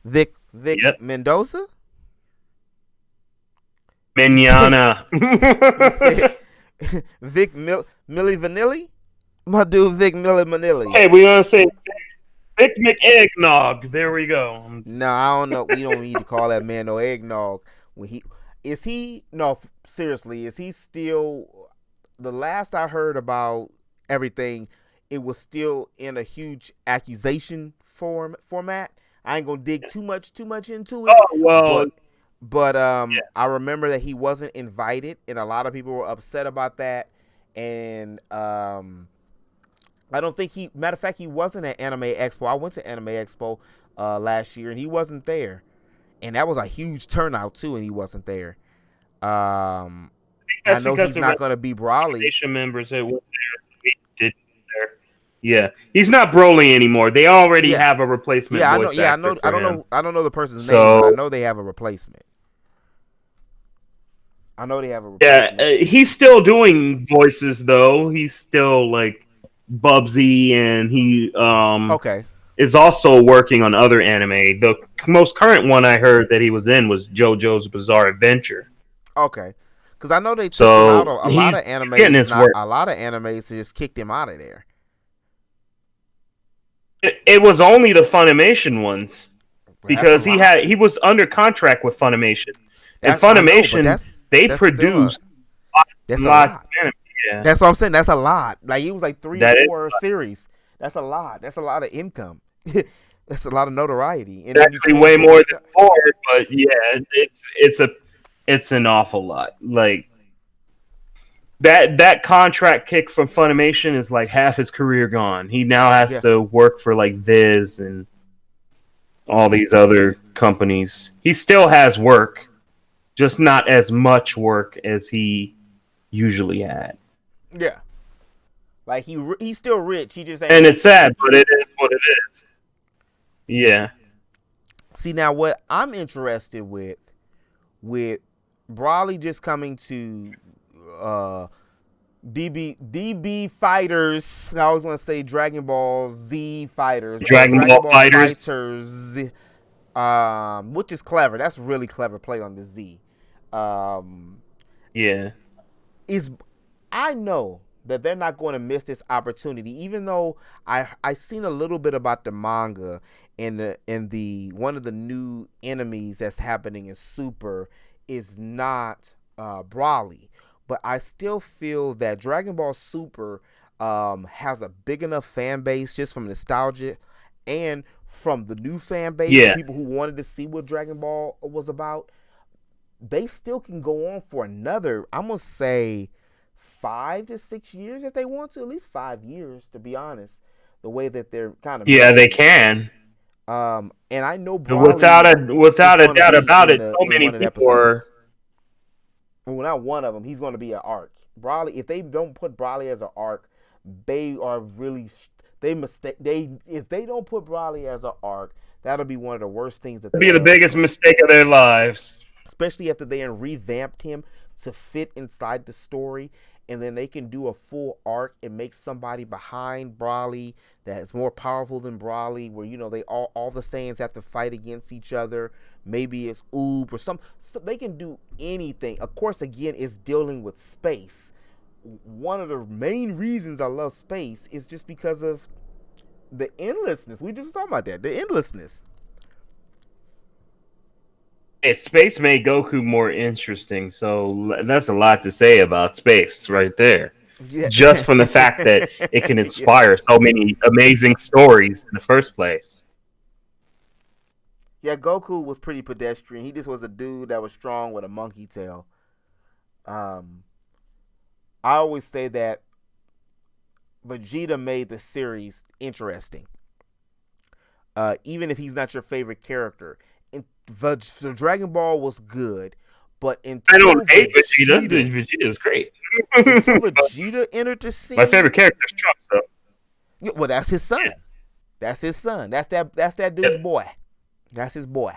Vic Yep. Mendoza. Mignana. You said Millie Vanilli. My dude Vic Millie Vanilli. Okay, we gonna say Vic McEggnog. There we go. No, I don't know. We don't need to call that man no eggnog. When he is he no seriously is he still? The last I heard about everything, it was still in a huge accusation format. I ain't gonna dig too much into it, Oh well, but yeah. I remember that he wasn't invited, and a lot of people were upset about that. And I don't think he. Matter of fact, he wasn't at Anime Expo. I went to Anime Expo last year, and he wasn't there, and that was a huge turnout too, and he wasn't there. Um, I That's know because he's the not gonna be Brawley. Nation members that were there, so he did there. Yeah, he's not Broly anymore. They already Yeah, have a replacement yeah, I know. voice Yeah, I actor know. I for don't him. know. I don't know the person's name, but I So know they have a replacement. I know they have a yeah, replacement. he's still doing voices though. He's still like Bubsy, and he Okay, is also working on other anime. The most current one I heard that he was in was JoJo's Bizarre Adventure. okay, because I know they took him out So of a lot of he's getting animes. his Not work. a lot of animes just kicked him out of there. It was only the Funimation ones But that's a because lot. he was under contract with Funimation, and That's I know, but Funimation they that's still a produced lots that's and a lots of lot. anime. Yeah, That's what I'm saying. That's a lot. Like it was like three or that is four series. That's a lot. That's a lot of income. That's a lot of notoriety, and then you actually can't way do his more than stuff. four. But yeah, it's an awful lot. Like that contract kick from Funimation is like half his career gone. He now has Yeah, to work for like Viz and all these other companies. He still has work, just not as much work as he usually had. yeah. Like he's still rich. He just ain't And it's rich sad, rich. but it is what it is. Yeah. See now, what I'm interested with Brawley just coming to uh DB Fighters. I was gonna say Dragon Ball Z Fighters or Dragon Dragon Ball Ball Fighters. Fighters, which is clever. That's really clever play on the Z. Um, Yeah. is I know that they're not going to miss this opportunity, even though I seen a little bit about the manga and the one of the new enemies that's happening in Super is not Brawly, but I still feel that Dragon Ball Super has a big enough fan base just from nostalgia and from the new fan base, the Yeah. people who wanted to see what Dragon Ball was about. They still can go on for another, I'm gonna say 5 to 6 years if they want to, at least 5 years to be honest. The way that they're kind of Yeah, they milking it, can. and I know Without Brawley a is without a going to doubt be about it, so in many one of the people are. episodes. Well, not one of them. He's going to be an arc. Brawley, if they don't put Brawley as an arc, they are really they mistake. They if they don't put Brawley as an arc, that'll be one of the worst things that Be they'll the ever biggest do. mistake of their lives. Especially after they revamped him to fit inside the story, and then they can do a full arc and make somebody behind Brawley that is more powerful than Brawley, where they all the Saiyans have to fight against each other. Maybe it's Oob or so they can do anything. Of course, again, it's dealing with space. One of the main reasons I love space is just because of the endlessness. We just talking about that, the endlessness. Hey, space made Goku more interesting, so that's a lot to say about space right there. Yeah. Just from the fact that it can Yeah. inspire so many amazing stories in the first place. Yeah, Goku was pretty pedestrian. He just was a dude that was strong with a monkey tail. Um, I always say that Vegeta made the series interesting, even if he's not your favorite character. And the Dragon Ball was good, but I don't hate Vegeta. Vegeta is great. until Vegeta entered the My scene, favorite character is Trunks, though. yeah, well, that's his son. That's his son. That's that dude's Yep. boy. That's his boy.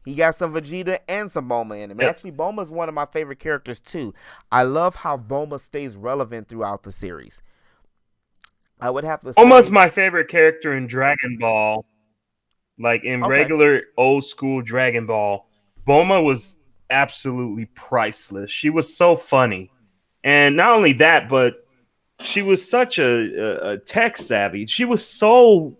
He got some Vegeta and some Bulma in him. And Yep. actually, Bulma's one of my favorite characters too. I love how Bulma stays relevant throughout the series. I would have to Almost say, my favorite character in Dragon Ball. Like in Okay. regular old school Dragon Ball, Bulma was absolutely priceless. She was so funny. And not only that, but she was such a tech savvy. She was so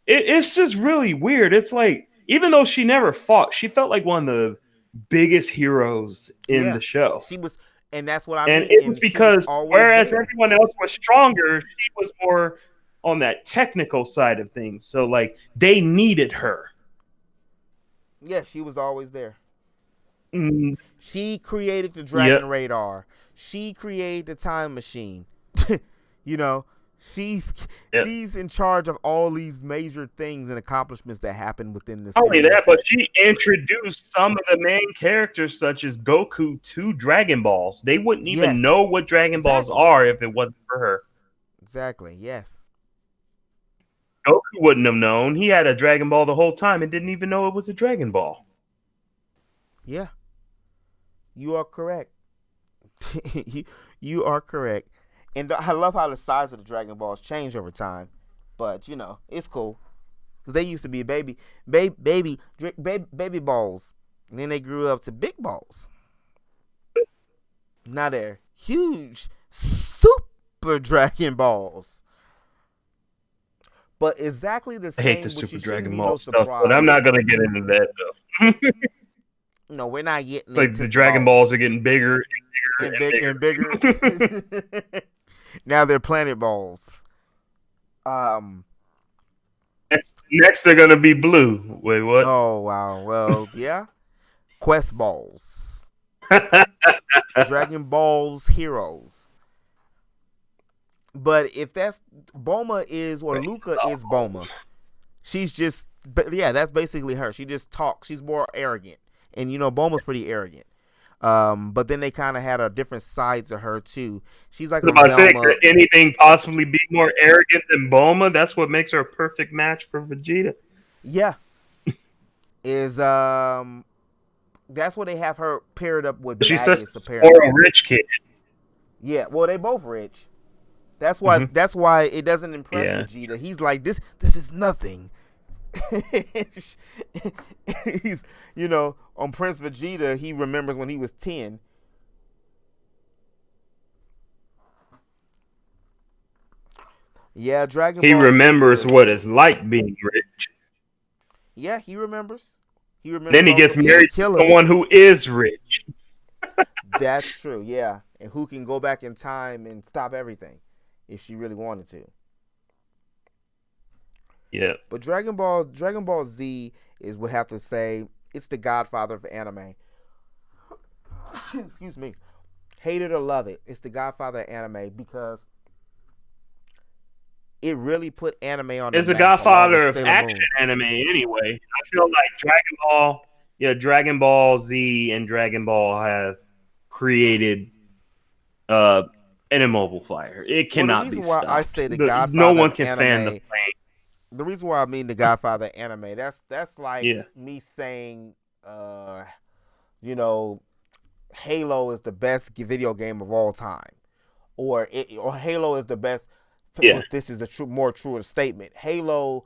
it's just really weird. It's like even though she never fought, she felt like one of the biggest heroes in Yeah. the show. She was, and that's what I And mean. it was And she was because always whereas there. everyone else was stronger, she was more on that technical side of things. So like they needed her. Yeah, she was always there. Mm, She created the yep. Dragon Radar. She created the time machine. you know, she's Yep. she's in charge of all these major things and accomplishments that happen within the Not only series. that, but she introduced some of the main characters, such as Goku, to Dragon Balls. They wouldn't even Yes, know what Dragon Balls exactly, are if it wasn't for her. exactly. Yes, Goku wouldn't have known. He had a Dragon Ball the whole time and didn't even know it was a Dragon Ball. yeah, you are correct. you are correct. And I love how the size of the Dragon Balls change over time. But it's cool because they used to be baby balls, and then they grew up to big balls. Now they're huge, super Dragon Balls. But exactly the I hate the same, which Super you shouldn't Dragon be no Ball stuff, but I'm surprise. not gonna get into that though. No, we're not getting Like into the Dragon Balls are getting balls bigger and and bigger and and bigger. bigger. Now they're planet balls. Um. Next, they're gonna be blue. Wait, what? Oh wow. Well, yeah. Quest balls. Dragon Balls Heroes. But if that's Boma is or Luca is Boma, she's just yeah, that's basically her. She just talks. She's more arrogant, and Boma's pretty arrogant. But then they kind of had a different sides of her too. She's like I was a about to say, Velma. could anything possibly be more arrogant than Bulma? That's what makes her a perfect match for Vegeta. Yeah, is that's what they have her paired up with She's such Blagus a apparently. spoiled rich kid. Yeah, well they both rich. That's why. Mm-hmm. That's why it doesn't impress Yeah. Vegeta. He's like this. This is nothing. He's on Prince Vegeta. He remembers when he was 10. Yeah, Dragon He Ball remembers Super. what it's like being rich. Yeah, he remembers. He Then remembers he also gets being a married to killer. someone who is rich. That's true. Yeah, and who can go back in time and stop everything if she really wanted to. Yeah. But Dragon Ball Z is would have to say it's the godfather of anime. Excuse me. Hate it or love it, it's the godfather of anime because it really put anime on the It's the map along with godfather of Sailor action Moon. anime anyway. I feel like Dragon Ball Z and Dragon Ball have created uh an immobile flyer. It Well, the cannot be reason why I stopped. say the No godfather one of can fan the anime, flame. the reason why I mean the godfather of anime, that's like Yeah. me saying, you know, Halo is the best video game of all time, or Halo is the best. Yeah. This is a more truer statement. Halo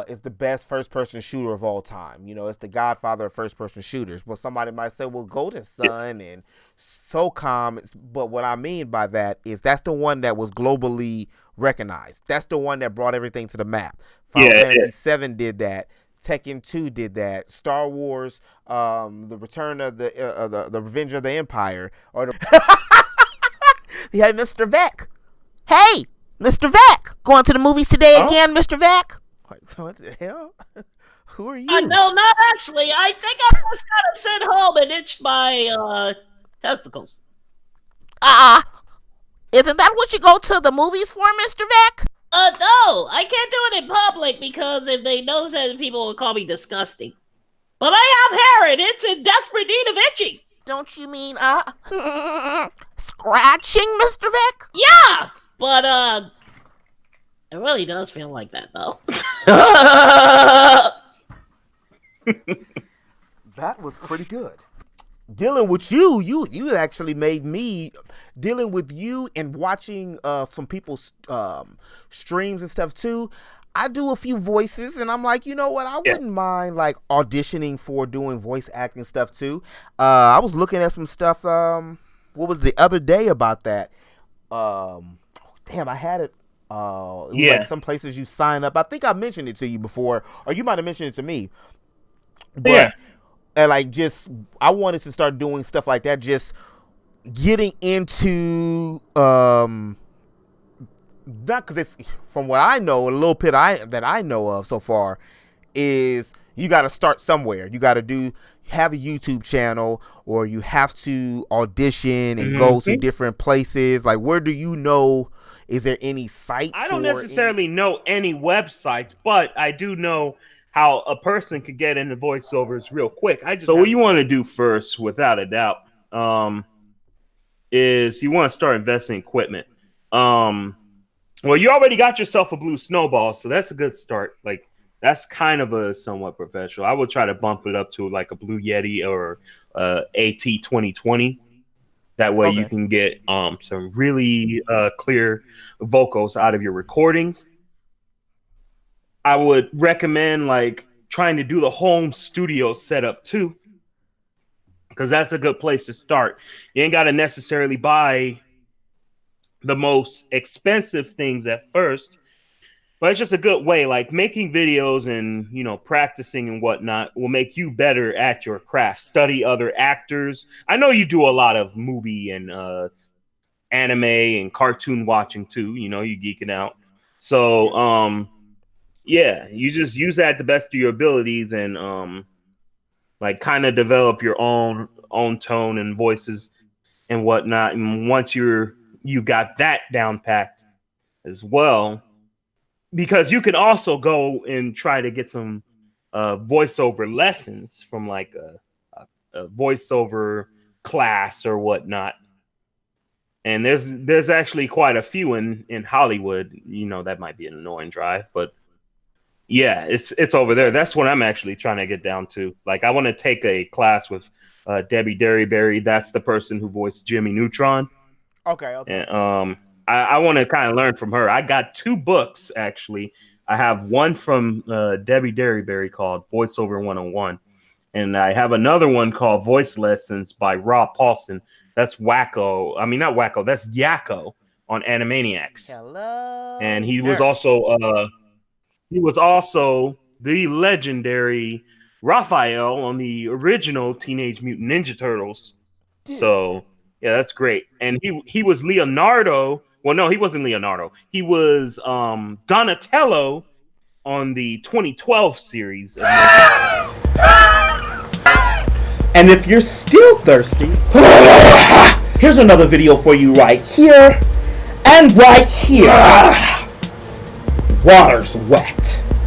is the best first-person shooter of all time. It's the godfather of first-person shooters. Well, somebody might say, well, Golden Sun and SOCOM, but what I mean by that is that's the one that was globally recognized. That's the one that brought everything to the map. Final Yeah. Fantasy VII did that. Tekken 2 did that. Star Wars, the Return of the Revenge of the Empire, or we had Mr. Vec. Hey, Mr. Vec, going to the movies today again, Mr. Vec? Like, what the hell? Who are you? No, not actually. I think I just got to sit home and itch my testicles. Isn't that what you go to the movies for, Mr. Vec? No, I can't do it in public because if they notice that, people will call me disgusting. But I have hair and it's in desperate need of itching. Don't you mean, scratching, Mr. Vec? Yeah, but, it really does feel like that, though. That was pretty good. Dealing with you actually made me dealing with you and watching some people's streams and stuff too. I do a few voices, and I'm like, you know what? I wouldn't mind like auditioning for doing voice acting stuff too. I was looking at some stuff. What was the other day about that? Damn, I had it. It was like some places you sign up. I think I mentioned it to you before, or you might have mentioned it to me. But and like just I wanted to start doing stuff like that, just getting into not because it's from what I know, a little bit that I know of so far is you got to start somewhere. You got to have a YouTube channel, or you have to audition and go to different places. Like, where do you know? Is there any sites? I don't necessarily know any websites, but I do know how a person could get into voiceovers real quick. So what you want to do first, without a doubt, is you want to start investing in equipment. Well, you already got yourself a blue snowball, so that's a good start. Like, that's kind of a somewhat professional. I would try to bump it up to like a Blue Yeti or AT 2020. That way you can get some really clear vocals out of your recordings. I would recommend like trying to do the home studio setup too, because that's a good place to start. You ain't got to necessarily buy the most expensive things at first, but it's just a good way. Like, making videos and, you know, practicing and whatnot will make you better at your craft. Study other actors. I know you do a lot of movie and anime and cartoon watching too. You know, you geeking out. So, yeah, you just use that at the best of your abilities and like kind of develop your own tone and voices and whatnot. And once you got that down packed as well, because you can also go and try to get some voiceover lessons from like a voiceover class or whatnot. And there's actually quite a few in Hollywood. You know, that might be an annoying drive, but yeah, it's over there. That's what I'm actually trying to get down to. Like, I want to take a class with Debbie Derryberry. That's the person who voiced Jimmy Neutron. Okay. And I want to kind of learn from her. I got 2 books, actually. I have one from Debbie Derryberry called Voiceover 101. And I have another one called Voice Lessons by Rob Paulson. That's Wacko. I mean, not Wacko. That's Yakko on Animaniacs. Hello. And he was also the legendary Raphael on the original Teenage Mutant Ninja Turtles. Dude. So, yeah, that's great. And he was Leonardo. Well, no, he wasn't Leonardo. He was Donatello on the 2012 series. And if you're still thirsty, here's another video for you right here and right here. Water's wet.